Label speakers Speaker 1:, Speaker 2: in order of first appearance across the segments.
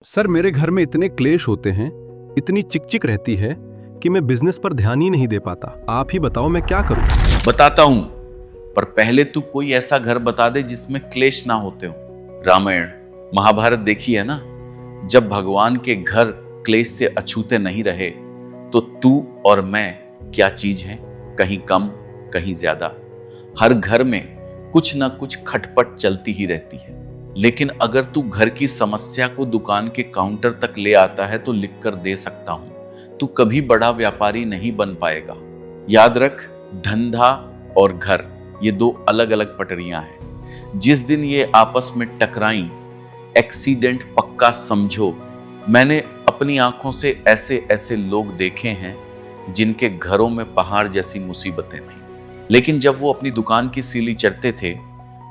Speaker 1: Sir, मेरे घर में इतने क्लेश होते हैं, इतनी चिकचिक रहती है कि मैं बिजनेस पर ध्यान ही नहीं दे पाता। आप ही बताओ मैं क्या करूं?
Speaker 2: बताता हूं, पर पहले तू कोई ऐसा घर बता दे जिसमें क्लेश ना होते हो। रामायण महाभारत देखी है ना? जब भगवान के घर क्लेश से अछूते नहीं रहे तो तू और मैं क्या चीज हैं? कहीं कम कहीं ज्यादा। हर घर में कुछ ना कुछ खटपट चलती ही रहती है, लेकिन अगर तू घर की समस्या को दुकान के काउंटर तक ले आता है तो लिख कर दे सकता हूं, तू कभी बड़ा व्यापारी नहीं बन पाएगा। याद रख, धंधा और घर ये दो अलग अलग पटरियां हैं। जिस दिन ये आपस में टकराई, एक्सीडेंट पक्का समझो। मैंने अपनी आंखों से ऐसे ऐसे लोग देखे हैं जिनके घरों में पहाड़ जैसी मुसीबतें थी, लेकिन जब वो अपनी दुकान की सीढ़ी चढ़ते थे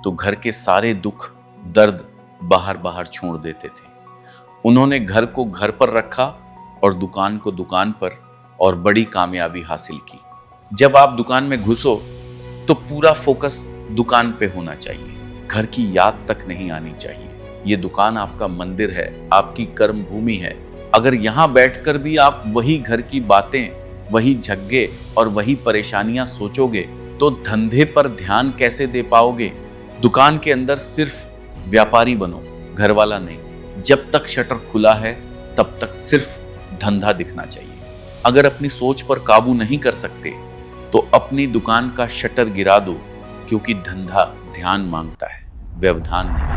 Speaker 2: तो घर के सारे दुख दर्द बाहर बाहर छोड़ देते थे। उन्होंने घर को घर पर रखा और दुकान को दुकान पर, और बड़ी कामयाबी हासिल की। जब आप दुकान में घुसो तो पूरा फोकस दुकान पे होना चाहिए, घर की याद तक नहीं आनी चाहिए। ये दुकान आपका मंदिर है, आपकी कर्म भूमि है। अगर यहां बैठकर भी आप वही घर की बातें, वही झग्गे और वही परेशानियां सोचोगे तो धंधे पर ध्यान कैसे दे पाओगे? दुकान के अंदर सिर्फ व्यापारी बनो, घर वाला नहीं। जब तक शटर खुला है तब तक सिर्फ धंधा दिखना चाहिए। अगर अपनी सोच पर काबू नहीं कर सकते तो अपनी दुकान का शटर गिरा दो, क्योंकि धंधा ध्यान मांगता है, व्यवधान नहीं।